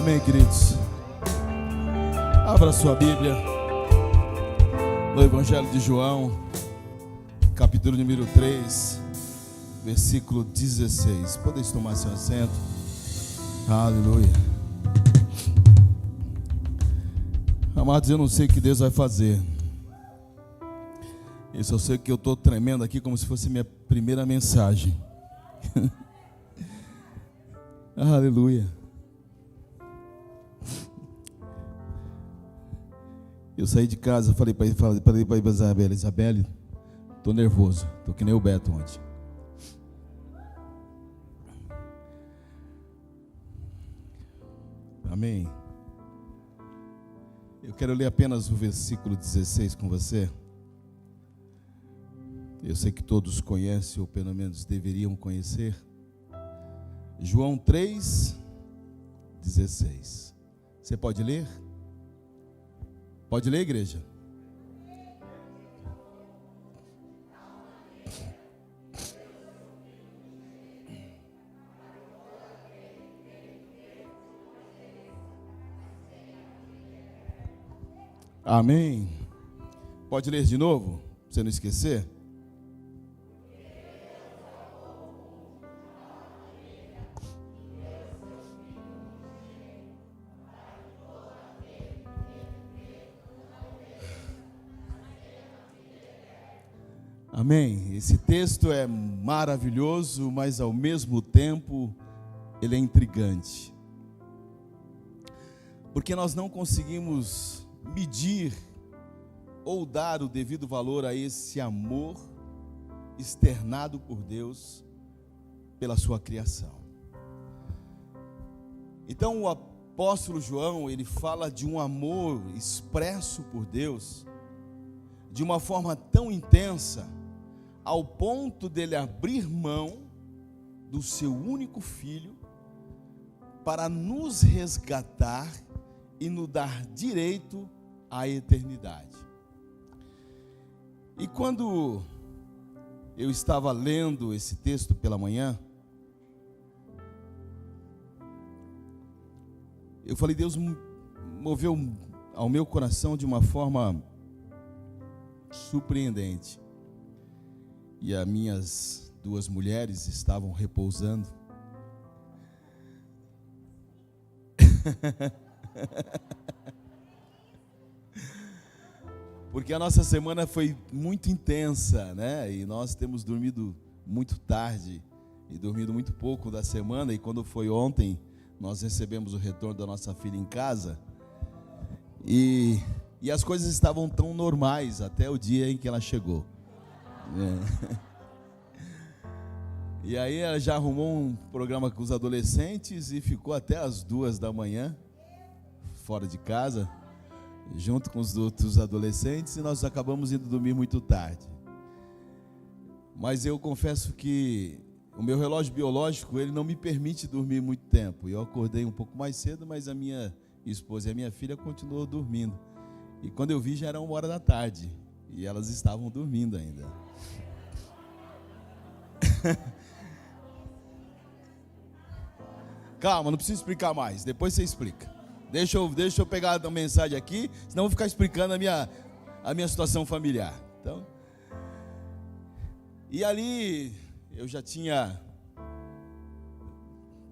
Amém, queridos. Abra sua Bíblia no Evangelho de João, capítulo número 3, versículo 16. Podeis tomar seu assento. Aleluia. Amados, eu não sei o que Deus vai fazer. Eu só sei que eu estou tremendo aqui como se fosse minha primeira mensagem. Aleluia. Eu saí de casa, falei para Isabelle, estou nervoso, estou que nem o Beto ontem. Amém. Eu quero ler apenas o versículo 16 com você. Eu sei que todos conhecem, ou pelo menos deveriam conhecer. João 3:16. Você pode ler? Pode ler, igreja? Amém. Pode ler de novo, para você não esquecer? Amém. Esse texto é maravilhoso, mas ao mesmo tempo ele é intrigante. Porque nós não conseguimos medir ou dar o devido valor a esse amor externado por Deus pela sua criação. Então o apóstolo João, ele fala de um amor expresso por Deus de uma forma tão intensa, ao ponto dele abrir mão do seu único filho para nos resgatar e nos dar direito à eternidade. E quando eu estava lendo esse texto pela manhã, eu falei, Deus moveu ao meu coração de uma forma surpreendente. E as minhas duas mulheres estavam repousando. Porque a nossa semana foi muito intensa, né? E nós temos dormido muito tarde e dormido muito pouco da semana. E quando foi ontem, nós recebemos o retorno da nossa filha em casa. E as coisas estavam tão normais até o dia em que ela chegou. E aí ela já arrumou um programa com os adolescentes e ficou até as 2 da manhã fora de casa, junto com os outros adolescentes, e nós acabamos indo dormir muito tarde. Mas eu confesso que o meu relógio biológico, ele não me permite dormir muito tempo. Eu acordei um pouco mais cedo, mas a minha esposa e a minha filha continuou dormindo. E quando eu vi, já era 1h da tarde e elas estavam dormindo ainda. Calma, não precisa explicar mais, depois você explica. Deixa eu pegar a mensagem aqui, senão eu vou ficar explicando a minha situação familiar. Então, e ali eu já tinha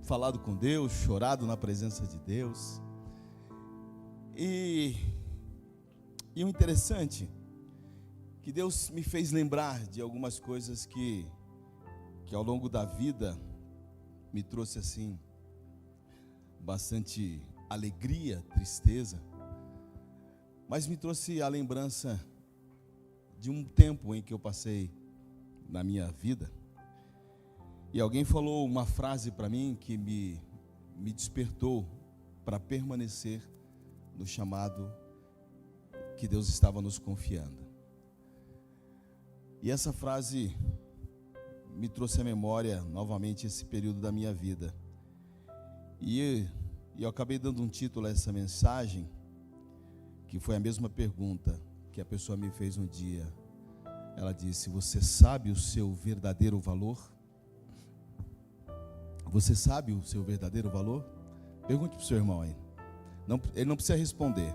falado com Deus, chorado na presença de Deus. E o interessante, que Deus me fez lembrar de algumas coisas que ao longo da vida me trouxe assim bastante alegria, tristeza, mas me trouxe a lembrança de um tempo em que eu passei na minha vida. E alguém falou uma frase para mim que me despertou para permanecer no chamado que Deus estava nos confiando. E essa frase me trouxe à memória novamente esse período da minha vida. E eu acabei dando um título a essa mensagem, que foi a mesma pergunta que a pessoa me fez um dia. Ela disse: você sabe o seu verdadeiro valor? Você sabe o seu verdadeiro valor? Pergunte para o seu irmão aí. Ele não precisa responder.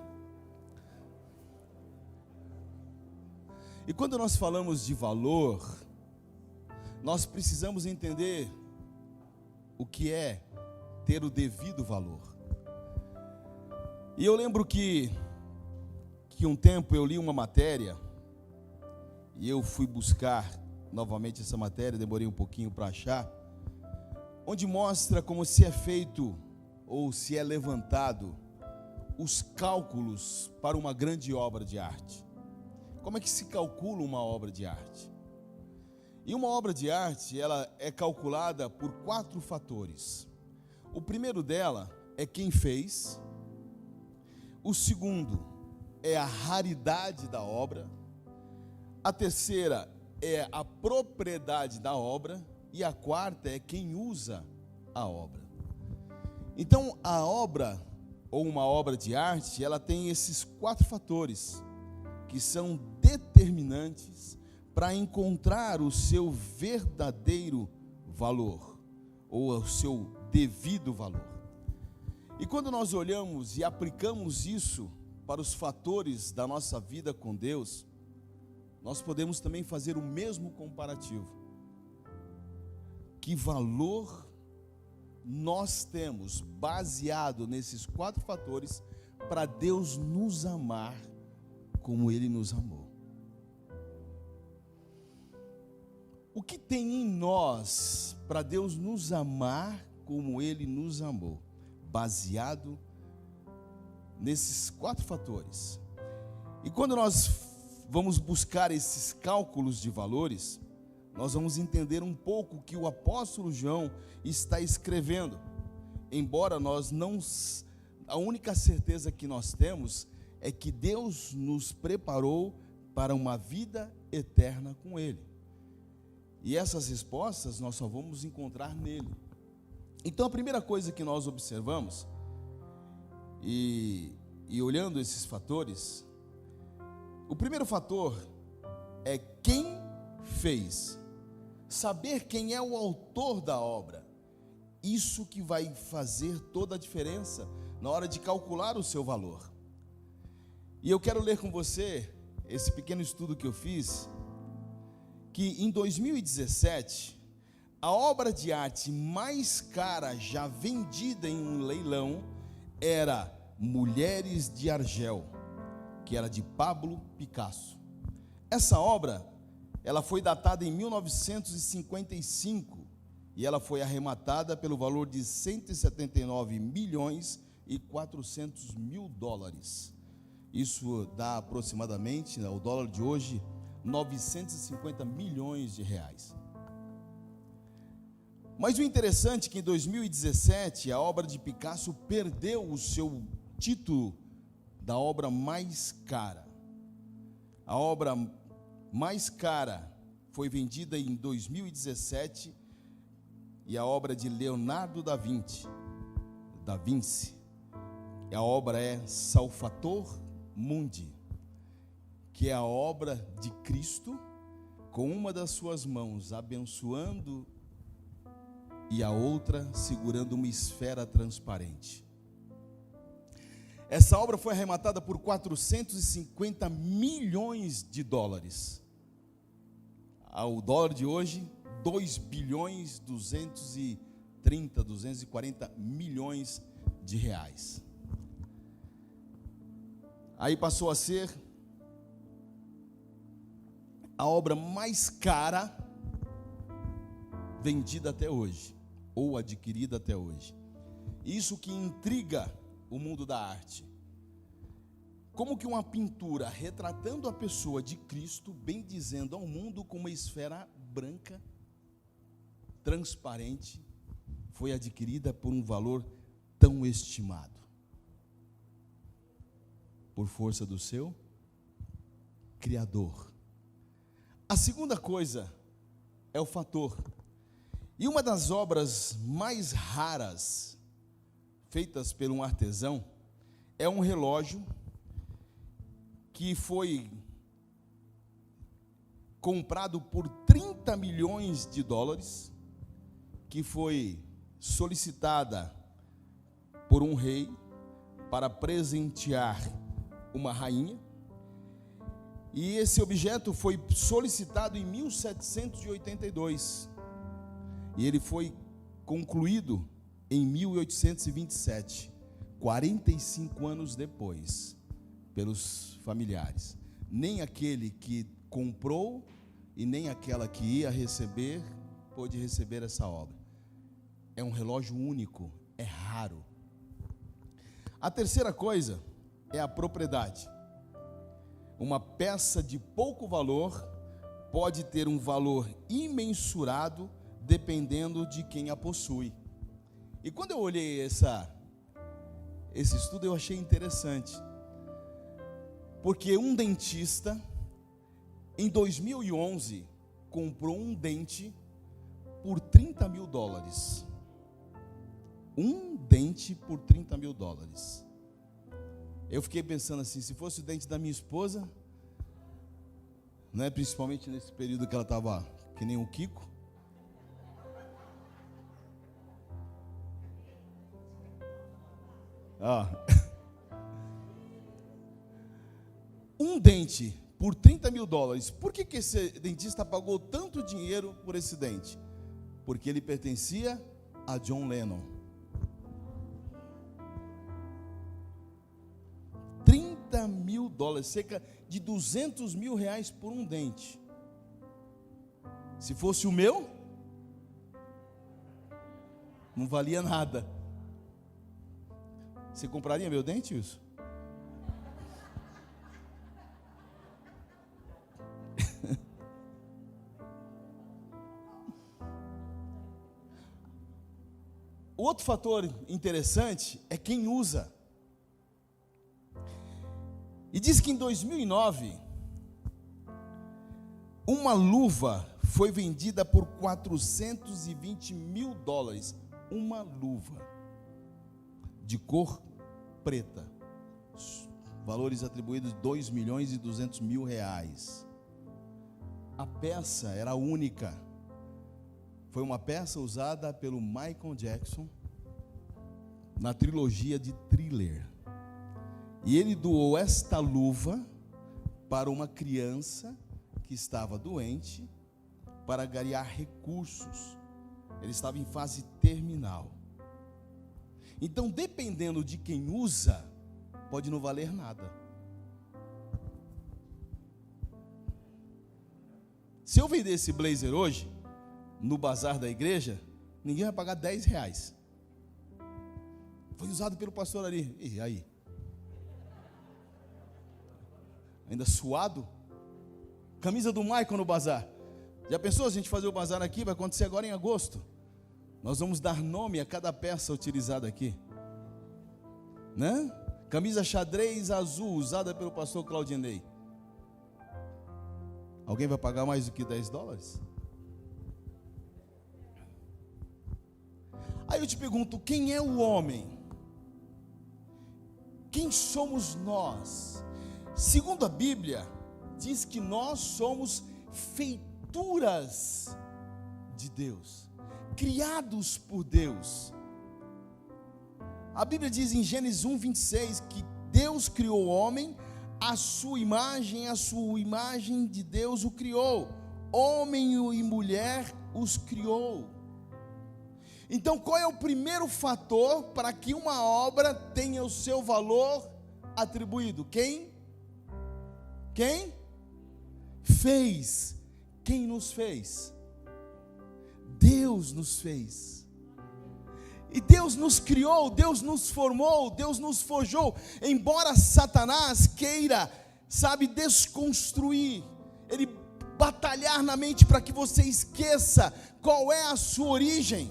E quando nós falamos de valor, nós precisamos entender o que é ter o devido valor. E eu lembro que um tempo eu li uma matéria, e eu fui buscar novamente essa matéria, demorei um pouquinho para achar, onde mostra como se é feito, ou se é levantado, os cálculos para uma grande obra de arte. Como é que se calcula uma obra de arte? E uma obra de arte, ela é calculada por 4 fatores. O primeiro dela é quem fez. O segundo é a raridade da obra. A terceira é a propriedade da obra. E a quarta é quem usa a obra. Então, a obra, ou uma obra de arte, ela tem esses 4 fatores, que são determinantes para encontrar o seu verdadeiro valor, ou o seu devido valor. E quando nós olhamos e aplicamos isso para os fatores da nossa vida com Deus, nós podemos também fazer o mesmo comparativo. Que valor nós temos baseado nesses 4 fatores para Deus nos amar como Ele nos amou? O que tem em nós para Deus nos amar como Ele nos amou? Baseado nesses 4 fatores. E quando nós vamos buscar esses cálculos de valores, nós vamos entender um pouco o que o apóstolo João está escrevendo. Embora nós não... A única certeza que nós temos é que Deus nos preparou para uma vida eterna com Ele. E essas respostas nós só vamos encontrar nele. Então a primeira coisa que nós observamos, e olhando esses fatores, o primeiro fator é quem fez. Saber quem é o autor da obra. Isso que vai fazer toda a diferença na hora de calcular o seu valor. E eu quero ler com você esse pequeno estudo que eu fiz, que em 2017, a obra de arte mais cara já vendida em um leilão era Mulheres de Argel, que era de Pablo Picasso. Essa obra, ela foi datada em 1955 e ela foi arrematada pelo valor de 179 milhões e 400 mil dólares. Isso dá aproximadamente, o dólar de hoje, 950 milhões de reais. Mas o interessante é que em 2017 a obra de Picasso perdeu o seu título da obra mais cara. A obra mais cara foi vendida em 2017 e a obra de Leonardo da Vinci. A obra é Salvator Mundi, que é a obra de Cristo com uma das suas mãos abençoando e a outra segurando uma esfera transparente. Essa obra foi arrematada por 450 milhões de dólares. Ao dólar de hoje, 2 bilhões 240 milhões de reais. Aí passou a ser a obra mais cara vendida até hoje, ou adquirida até hoje. Isso que intriga o mundo da arte. Como que uma pintura retratando a pessoa de Cristo, bendizendo ao mundo com uma esfera branca, transparente, foi adquirida por um valor tão estimado? Por força do seu Criador. A segunda coisa é o fator. E uma das obras mais raras feitas por um artesão é um relógio que foi comprado por 30 milhões de dólares, que foi solicitada por um rei para presentear uma rainha. E esse objeto foi solicitado em 1782. E ele foi concluído em 1827, 45 anos depois, pelos familiares. Nem aquele que comprou e nem aquela que ia receber pôde receber essa obra. É um relógio único, é raro. A terceira coisa é a propriedade. Uma peça de pouco valor pode ter um valor imensurado dependendo de quem a possui. E quando eu olhei esse estudo, eu achei interessante, porque um dentista em 2011 comprou um dente por $30 mil. Um dente por $30 mil. Eu fiquei pensando assim, se fosse o dente da minha esposa, né, principalmente nesse período que ela estava que nem o Kiko, um dente por $30 mil. Por que esse dentista pagou tanto dinheiro por esse dente? Porque ele pertencia a John Lennon. $30 mil, cerca de R$200 mil por um dente. Se fosse o meu, não valia nada. Você compraria meu dente, Wilson? O outro fator interessante é quem usa. E diz que em 2009, uma luva foi vendida por $420 mil. Uma luva de cor preta. Valores atribuídos R$2.200.000. A peça era única. Foi uma peça usada pelo Michael Jackson na trilogia de Thriller. E ele doou esta luva para uma criança que estava doente, para ganhar recursos. Ele estava em fase terminal. Então, dependendo de quem usa, pode não valer nada. Se eu vender esse blazer hoje, no bazar da igreja, ninguém vai pagar R$10. Foi usado pelo pastor ali. E aí? Ainda suado? Camisa do Michael no bazar. Já pensou a gente fazer o bazar aqui? Vai acontecer agora em agosto. Nós vamos dar nome a cada peça utilizada aqui, né? Camisa xadrez azul, usada pelo pastor Claudinei. Alguém vai pagar mais do que $10? Aí eu te pergunto, quem é o homem? Quem somos nós? Segundo a Bíblia, diz que nós somos feituras de Deus, criados por Deus. A Bíblia diz em Gênesis 1:26 que Deus criou o homem, a sua imagem de Deus o criou, homem e mulher os criou. Então, qual é o primeiro fator para que uma obra tenha o seu valor atribuído? Quem fez? Quem nos fez? Deus nos fez. E Deus nos criou, Deus nos formou, Deus nos forjou. Embora Satanás queira, desconstruir, ele batalhar na mente para que você esqueça qual é a sua origem.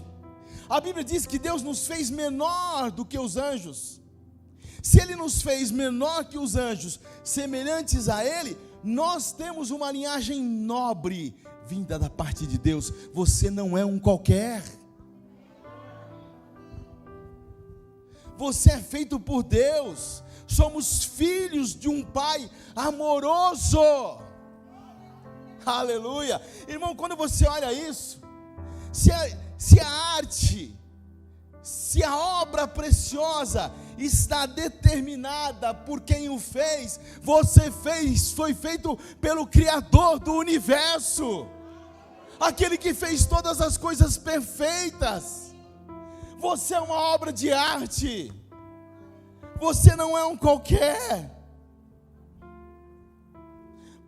A Bíblia diz que Deus nos fez menor do que os anjos. Se Ele nos fez menor que os anjos, semelhantes a Ele, nós temos uma linhagem nobre, vinda da parte de Deus. Você não é um qualquer. Você é feito por Deus. Somos filhos de um Pai amoroso. Aleluia. Irmão, quando você olha isso, se a arte, se a obra preciosa está determinada por quem o fez. Você foi feito pelo Criador do universo, aquele que fez todas as coisas perfeitas. Você é uma obra de arte. Você não é um qualquer.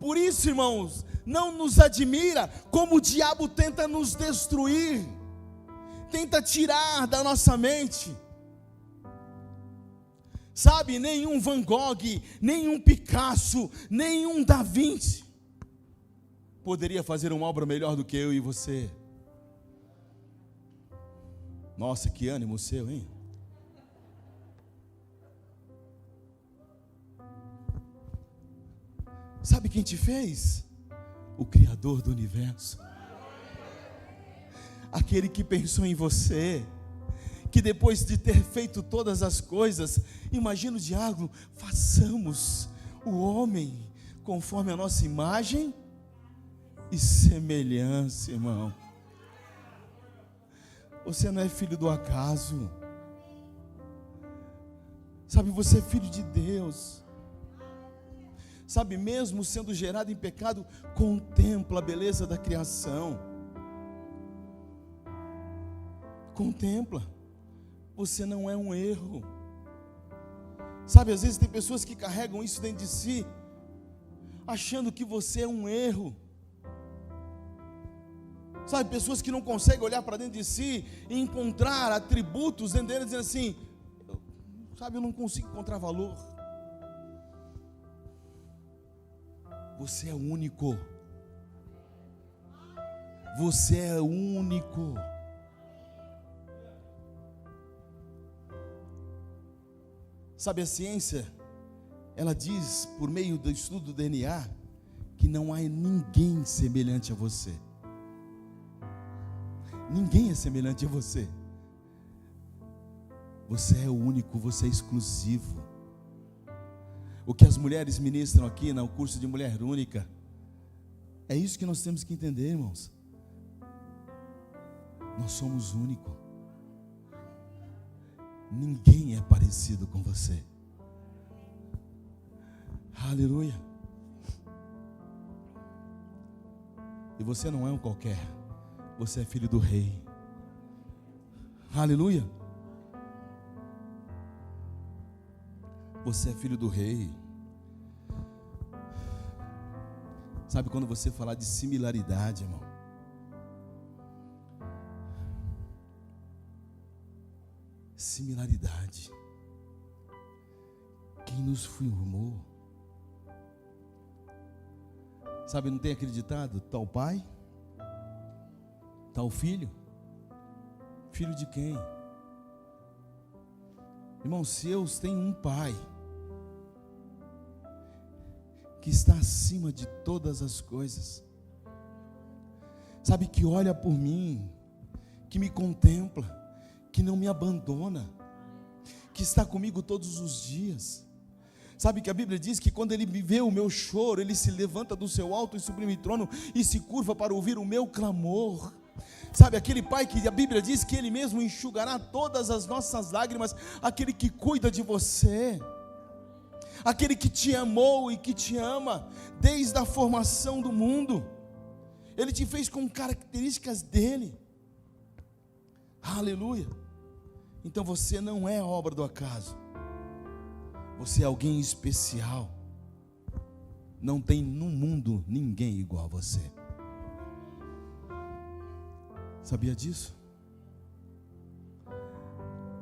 Por isso, irmãos, não nos admira como o diabo tenta nos destruir, tenta tirar da nossa mente. Sabe, nenhum Van Gogh, nenhum Picasso, nenhum Da Vinci poderia fazer uma obra melhor do que eu e você. Nossa, que ânimo seu, hein? Sabe quem te fez? O Criador do universo. Aquele que pensou em você, que depois de ter feito todas as coisas, imagina o diálogo: façamos o homem conforme a nossa imagem e semelhança, irmão. Você não é filho do acaso. Sabe, você é filho de Deus. Sabe, mesmo sendo gerado em pecado, contempla a beleza da criação. Contempla. Você não é um erro. Sabe, às vezes tem pessoas que carregam isso dentro de si, achando que você é um erro. Sabe, pessoas que não conseguem olhar para dentro de si e encontrar atributos dentro deles, dizendo assim: eu não consigo encontrar valor. Você é único. Você é único. Sabe, a ciência, ela diz, por meio do estudo do DNA, que não há ninguém semelhante a você. Ninguém é semelhante a você. Você é único, você é exclusivo. O que as mulheres ministram aqui no curso de Mulher Única, é isso que nós temos que entender, irmãos. Nós somos únicos. Ninguém é parecido com você. Aleluia. E você não é um qualquer. Você é filho do rei. Aleluia. Você é filho do rei. Sabe, quando você falar de similaridade, irmão, similaridade, quem nos formou? Sabe, não tem aquele ditado: tal pai, tal filho? Filho de quem? Irmão, se eu tenho um pai que está acima de todas as coisas, sabe, que olha por mim, que me contempla, que não me abandona, que está comigo todos os dias. Sabe que a Bíblia diz que quando Ele vê o meu choro, Ele se levanta do seu alto e sublime trono e se curva para ouvir o meu clamor. Sabe, aquele Pai que a Bíblia diz que Ele mesmo enxugará todas as nossas lágrimas, aquele que cuida de você, aquele que te amou e que te ama desde a formação do mundo. Ele te fez com características dele. Aleluia. Então você não é obra do acaso. Você é alguém especial. Não tem no mundo ninguém igual a você. Sabia disso?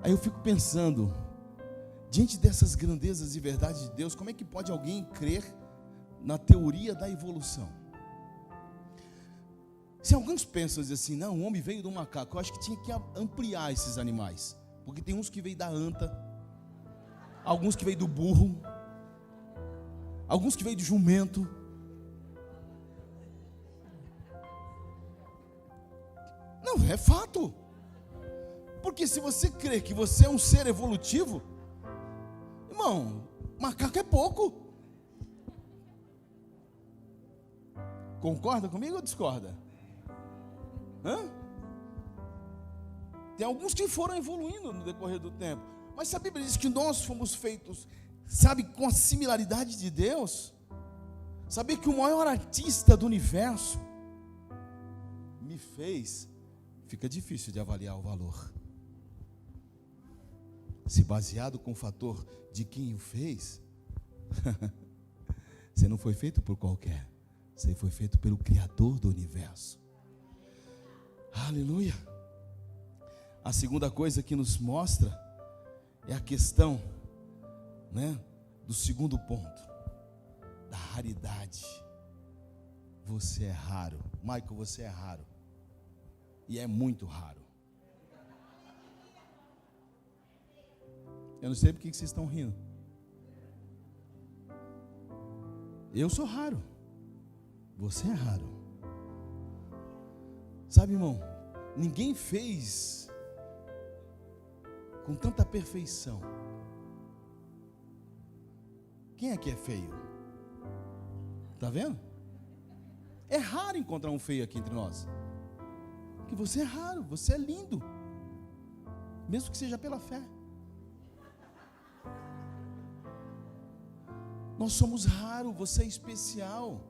Aí eu fico pensando, diante dessas grandezas e verdades de Deus, como é que pode alguém crer na teoria da evolução? Se alguns pensam assim: não, o homem veio do macaco, eu acho que tinha que ampliar esses animais, porque tem uns que veio da anta, alguns que veio do burro, alguns que veio do jumento. Não, é fato. Porque se você crê que você é um ser evolutivo, irmão, macaco é pouco. Concorda comigo ou discorda? Hã? Tem alguns que foram evoluindo no decorrer do tempo, Mas se a Bíblia diz que nós fomos feitos, sabe, com a similaridade de Deus, saber que o maior artista do universo me fez, fica difícil de avaliar o valor. Se baseado com o fator de quem o fez, você não foi feito por qualquer, você foi feito pelo Criador do universo. Aleluia. A segunda coisa que nos mostra é a questão, né, do segundo ponto, da raridade. Você é raro. Michael, você é raro. E é muito raro. Eu não sei por que vocês estão rindo. Eu sou raro. Você é raro. Sabe, irmão, ninguém fez com tanta perfeição. Quem aqui é feio? Está vendo? É raro encontrar um feio aqui entre nós. Porque você é raro, você é lindo. Mesmo que seja pela fé. Nós somos raros, você é especial.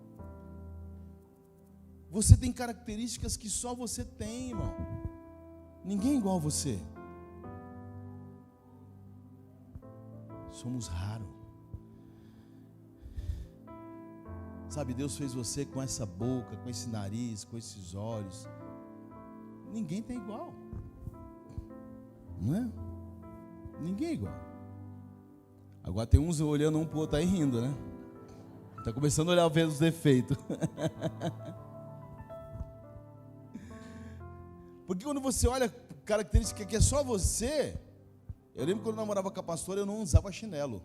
Você tem características que só você tem, irmão. Ninguém é igual a você. Somos raros. Sabe, Deus fez você com essa boca, com esse nariz, com esses olhos. Ninguém tem igual. Não é? Ninguém é igual. Agora tem uns olhando um para o outro aí rindo, né? Está começando a olhar ver os defeitos. Porque quando você olha característica que é só você. Eu lembro quando eu namorava com a pastora, eu não usava chinelo.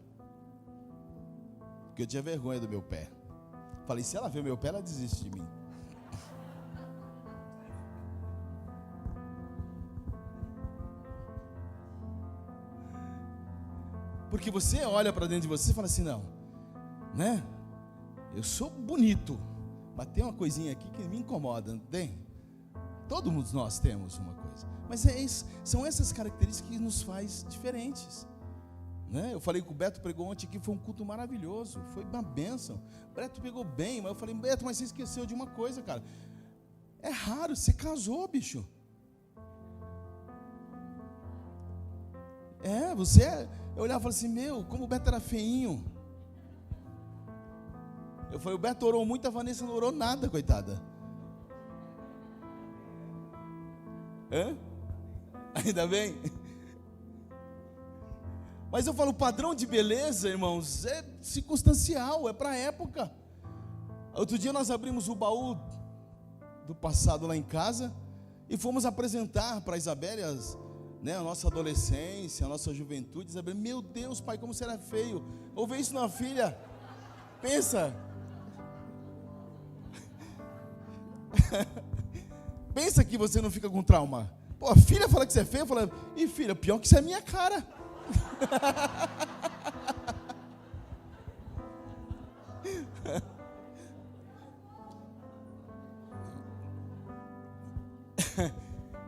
Porque eu tinha vergonha do meu pé. Falei, se ela ver meu pé, ela desiste de mim. Porque você olha para dentro de você e fala assim, não, né? Eu sou bonito, mas tem uma coisinha aqui que me incomoda, não tem? Todos nós temos uma coisa. Mas são essas características que nos faz diferentes. Né? Eu falei que o Beto pregou ontem aqui, foi um culto maravilhoso, foi uma bênção. O Beto pegou bem, mas eu falei, Beto, mas você esqueceu de uma coisa, cara. É raro, você casou, bicho. Eu olhava e falei assim, meu, como o Beto era feinho. Eu falei, o Beto orou muito, a Vanessa não orou nada, coitada. Ainda bem? Mas eu falo, o padrão de beleza, irmãos, é circunstancial, é para a época. Outro dia nós abrimos o baú do passado lá em casa e fomos apresentar para a Isabelle a nossa adolescência, a nossa juventude. Isabelle, meu Deus, pai, como será feio. Ou ver isso na filha, pensa. Pensa que você não fica com trauma. Pô, a filha fala que você é feio, fala, ih, filha, pior que isso é minha cara.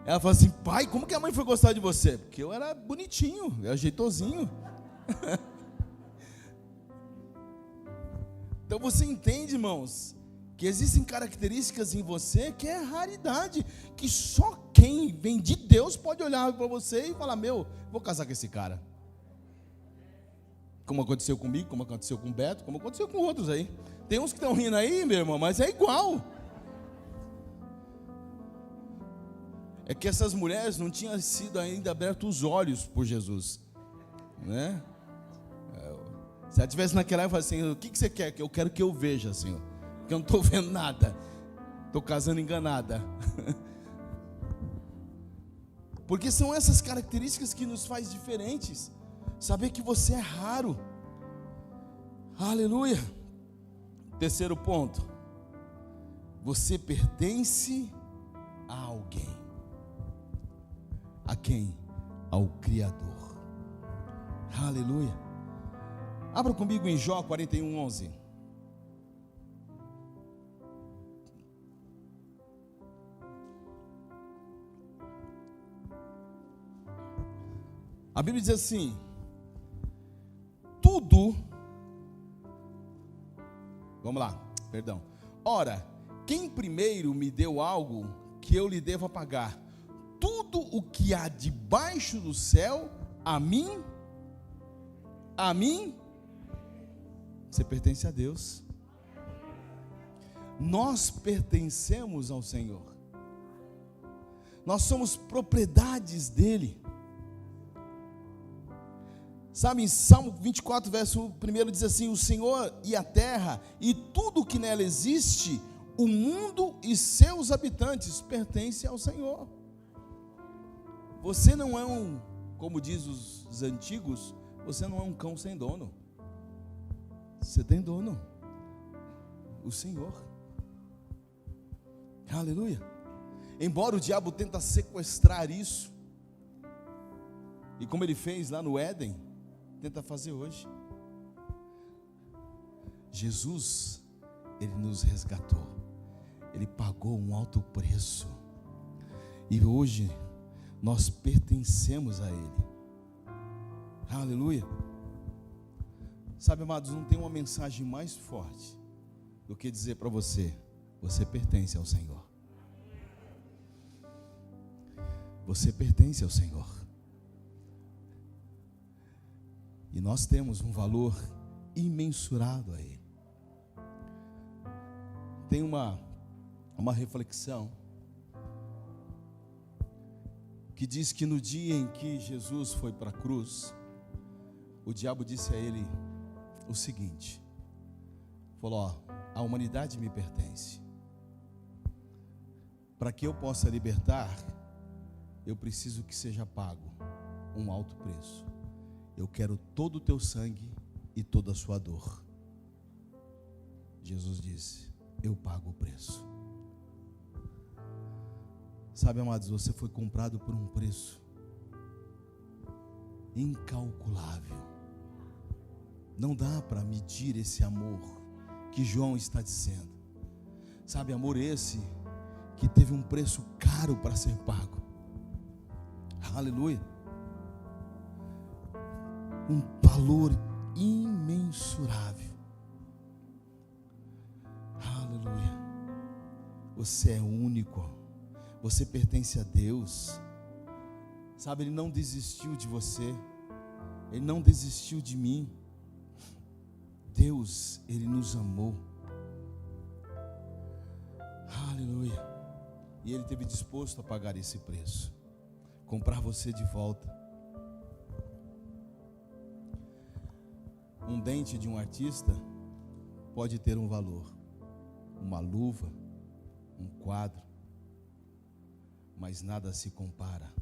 Ela fala assim, pai, como que a mãe foi gostar de você? Porque eu era bonitinho, eu era jeitosinho. Então você entende, irmãos, que existem características em você que é raridade, que só quem vem de Deus pode olhar para você e falar, meu, vou casar com esse cara. Como aconteceu comigo, como aconteceu com o Beto, como aconteceu com outros aí. Tem uns que estão rindo aí, meu irmão, mas é igual. É que essas mulheres não tinham sido ainda abertos os olhos por Jesus, né? Se ela estivesse naquela época assim, o que você quer? Eu quero que eu veja, Senhor, porque eu não estou vendo nada, estou casando enganada. Porque são essas características que nos faz diferentes. Saber que você é raro. Aleluia. Terceiro ponto, você pertence a alguém. A quem? Ao Criador. Aleluia. Abra comigo em Jó 41:11. A Bíblia diz assim: tudo, vamos lá, perdão. Ora, quem primeiro me deu algo que eu lhe devo pagar? Tudo o que há debaixo do céu, a mim, você pertence a Deus. Nós pertencemos ao Senhor. Nós somos propriedades dele. Sabe, em Salmo 24, verso 1 diz assim: o Senhor e a terra e tudo que nela existe, o mundo e seus habitantes pertencem ao Senhor. Você não é como diz os antigos, você não é um cão sem dono. Você tem dono, o Senhor. Aleluia. Embora o diabo tenta sequestrar isso, e como ele fez lá no Éden, tenta fazer hoje. Jesus, ele nos resgatou. Ele pagou um alto preço. E hoje nós pertencemos a ele. Aleluia. Sabe, amados, não tem uma mensagem mais forte do que dizer para você: você pertence ao Senhor. Você pertence ao Senhor. E nós temos um valor imensurável a ele. Tem uma reflexão que diz que no dia em que Jesus foi para a cruz, o diabo disse a ele o seguinte: falou, ó, a humanidade me pertence. Para que eu possa libertar, eu preciso que seja pago um alto preço. Eu quero todo o teu sangue e toda a sua dor. Jesus disse: eu pago o preço. Sabe, amados, você foi comprado por um preço incalculável. Não dá para medir esse amor que João está dizendo. Sabe, amor esse que teve um preço caro para ser pago. Aleluia. Um valor imensurável. Aleluia. Você é único. Você pertence a Deus. Sabe, Ele não desistiu de você. Ele não desistiu de mim. Deus, Ele nos amou. Aleluia. E Ele esteve disposto a pagar esse preço, comprar você de volta. Um dente de um artista pode ter um valor, uma luva, um quadro, mas nada se compara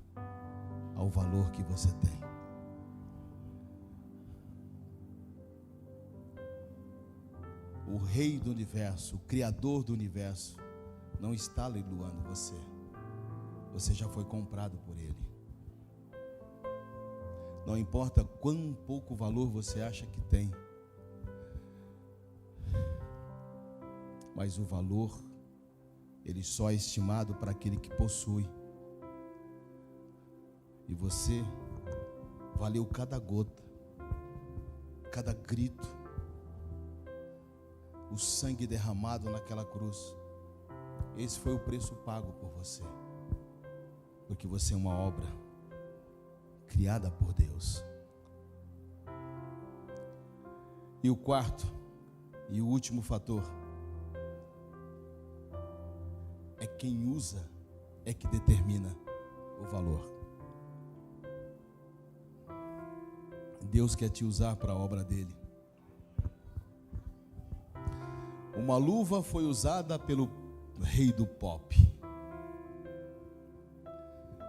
ao valor que você tem. O Rei do Universo, o Criador do Universo, não está leiloando você. Você já foi comprado por Ele. Não importa quão pouco valor você acha que tem, mas o valor, ele só é estimado para aquele que possui. E você valeu cada gota, cada grito, o sangue derramado naquela cruz. Esse foi o preço pago por você, porque você é uma obra criada por Deus. E o quarto e o último fator é quem usa é que determina o valor. Deus quer te usar para a obra dele. Uma luva foi usada pelo rei do pop.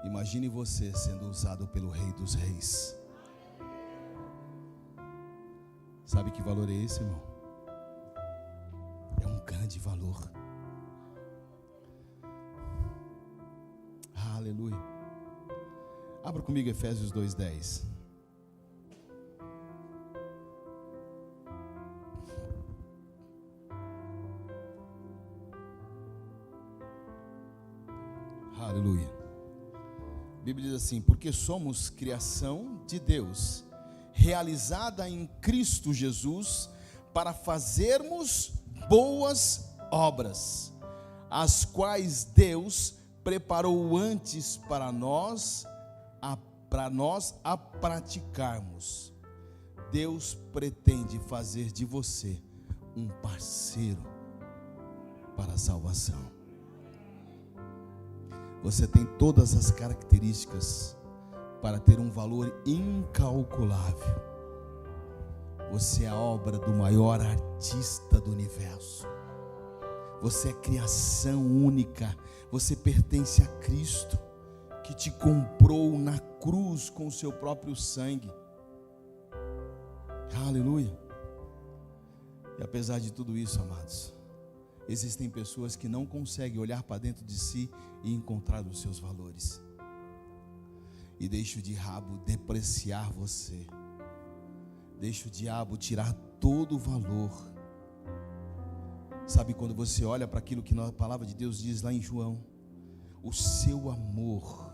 Imagine você sendo usado pelo Rei dos Reis. Sabe que valor é esse, irmão? É um grande valor. Aleluia. Abra comigo Efésios 2:10. Aleluia. Bíblia diz assim: porque somos criação de Deus, realizada em Cristo Jesus, para fazermos boas obras, as quais Deus preparou antes para nós a praticarmos. Deus pretende fazer de você um parceiro para a salvação. Você tem todas as características para ter um valor incalculável. Você é a obra do maior artista do universo. Você é criação única. Você pertence a Cristo, que te comprou na cruz com o seu próprio sangue. Aleluia. E apesar de tudo isso, amados, existem pessoas que não conseguem olhar para dentro de si e encontrar os seus valores. E deixa o diabo depreciar você. Deixa o diabo tirar todo o valor. Sabe, quando você olha para aquilo que a palavra de Deus diz lá em João, o seu amor,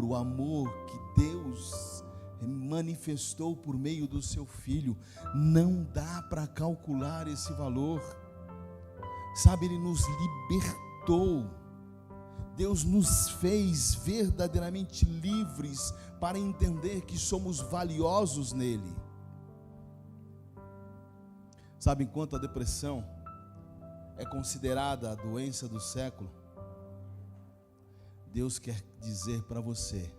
o amor que Deus manifestou por meio do seu Filho, não dá para calcular esse valor. Sabe, Ele nos libertou. Deus nos fez verdadeiramente livres para entender que somos valiosos nele. Sabe, enquanto a depressão é considerada a doença do século, Deus quer dizer para você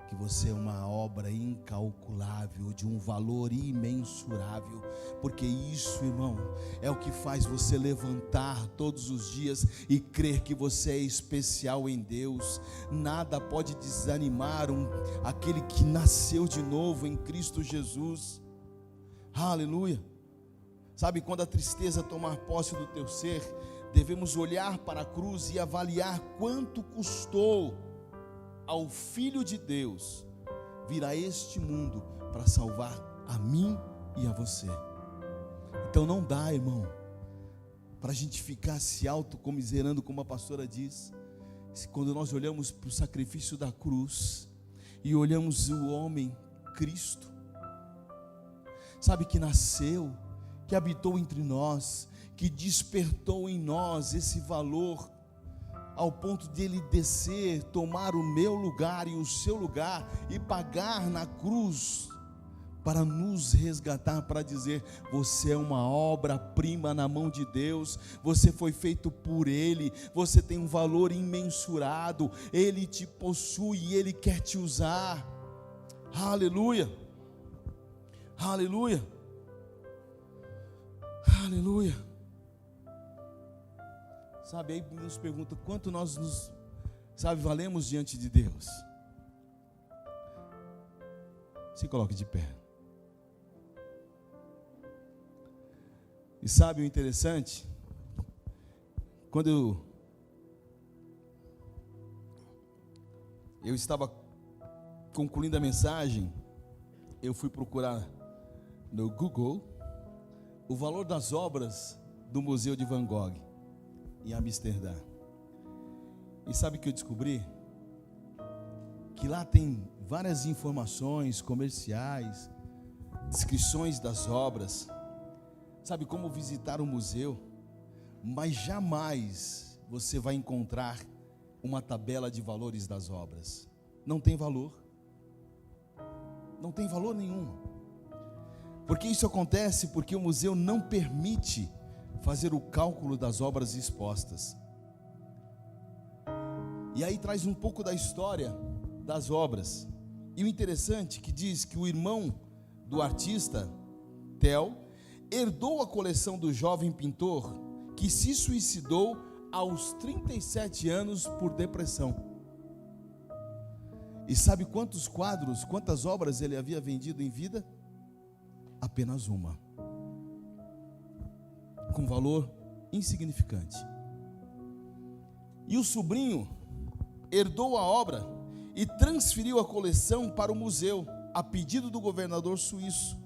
que você é uma obra incalculável, de um valor imensurável, porque isso, irmão, é o que faz você levantar todos os dias e crer que você é especial em Deus. Nada pode desanimar aquele que nasceu de novo em Cristo Jesus. Aleluia. Sabe, quando a tristeza tomar posse do teu ser, devemos olhar para a cruz e avaliar quanto custou ao Filho de Deus vir a este mundo para salvar a mim e a você. Então não dá, irmão, para a gente ficar se autocomiserando, como a pastora diz. Quando nós olhamos para o sacrifício da cruz e olhamos o homem Cristo, sabe, que nasceu, que habitou entre nós, que despertou em nós esse valor, ao ponto de ele descer, tomar o meu lugar e o seu lugar e pagar na cruz para nos resgatar, para dizer: você é uma obra-prima na mão de Deus, você foi feito por Ele, você tem um valor imensurado, Ele te possui e Ele quer te usar. Aleluia, aleluia, aleluia. Sabe, aí nos pergunta quanto nós nos, valemos diante de Deus. Se coloque de pé. E sabe o interessante? Quando eu estava concluindo a mensagem, eu fui procurar no Google o valor das obras do Museu de Van Gogh em Amsterdã. E sabe o que eu descobri? Que lá tem várias informações comerciais, descrições das obras, sabe, como visitar um museu, mas jamais você vai encontrar uma tabela de valores das obras. Não tem valor, não tem valor nenhum. Porque isso acontece porque o museu não permite fazer o cálculo das obras expostas. E aí traz um pouco da história das obras. E o interessante que diz que o irmão do artista, Theo, herdou a coleção do jovem pintor que se suicidou aos 37 anos por depressão. E sabe quantos quadros, quantas obras ele havia vendido em vida? Apenas uma, com valor insignificante. E o sobrinho herdou a obra e transferiu a coleção para o museu, a pedido do governador suíço.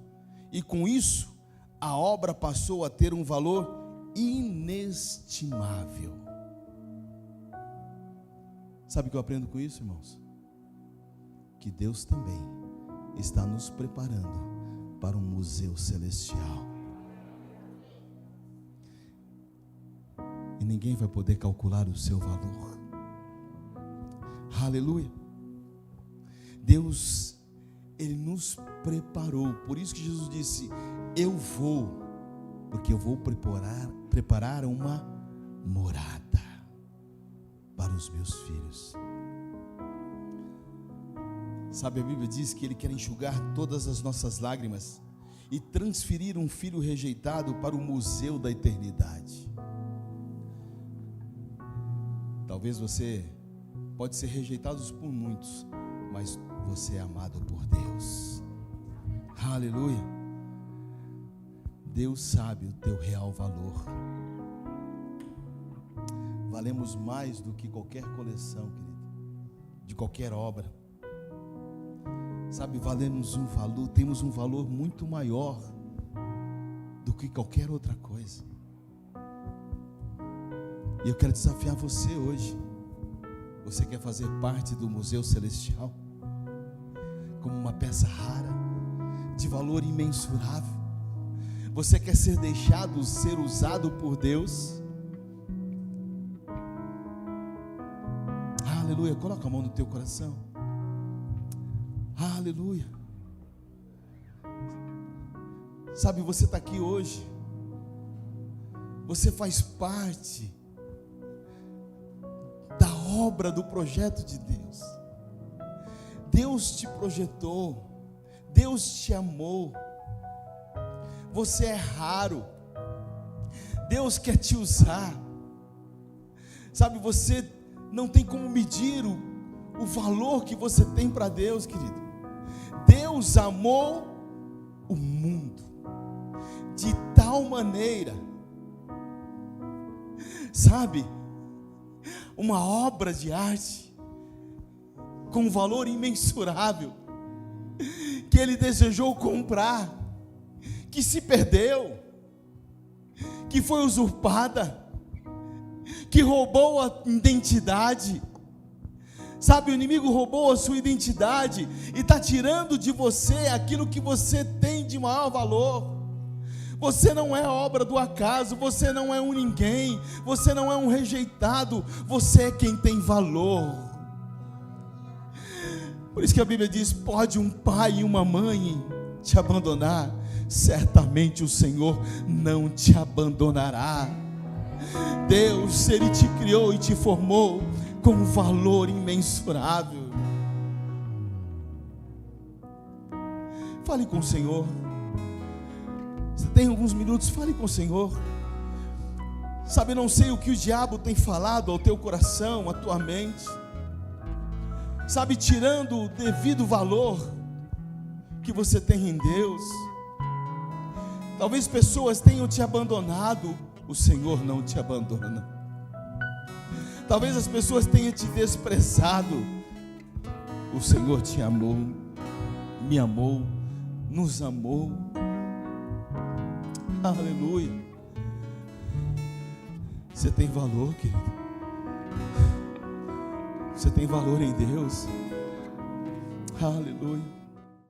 E com isso, a obra passou a ter um valor inestimável. Sabe o que eu aprendo com isso, irmãos? Que Deus também está nos preparando para um museu celestial. E ninguém vai poder calcular o seu valor. Aleluia. Deus, Ele nos preparou. Por isso que Jesus disse: eu vou, porque eu vou preparar uma morada para os meus filhos. Sabe, a Bíblia diz que Ele quer enxugar todas as nossas lágrimas e transferir um filho rejeitado para o museu da eternidade. Talvez você pode ser rejeitado por muitos, mas você é amado por Deus. Aleluia. Deus sabe o teu real valor. Valemos mais do que qualquer coleção, querido, de qualquer obra. Sabe, valemos um valor, temos um valor muito maior do que qualquer outra coisa. E eu quero desafiar você hoje. Você quer fazer parte do Museu Celestial? Como uma peça rara, de valor imensurável? Você quer ser deixado ser usado por Deus? Aleluia, coloca a mão no teu coração. Aleluia. Sabe, você está aqui hoje, você faz parte da obra, do projeto de Deus. Deus te projetou, Deus te amou. Você é raro, Deus quer te usar. Sabe, você não tem como medir o valor que você tem para Deus, querido. Deus amou o mundo de tal maneira, sabe, uma obra de arte com valor imensurável, que Ele desejou comprar, que se perdeu, que foi usurpada, que roubou a identidade. Sabe, o inimigo roubou a sua identidade e está tirando de você aquilo que você tem de maior valor. Você não é obra do acaso, você não é um ninguém, você não é um rejeitado, você é quem tem valor. Por isso que a Bíblia diz: pode um pai e uma mãe te abandonar, certamente o Senhor não te abandonará. Deus, Ele te criou e te formou com um valor imensurável. Fale com o Senhor. Você tem alguns minutos, fale com o Senhor. Sabe, não sei o que o diabo tem falado ao teu coração, à tua mente. Sabe, tirando o devido valor que você tem em Deus. Talvez pessoas tenham te abandonado, o Senhor não te abandona. Talvez as pessoas tenham te desprezado, o Senhor te amou, me amou, nos amou. Aleluia. Você tem valor, querido. Você tem valor em Deus. Aleluia.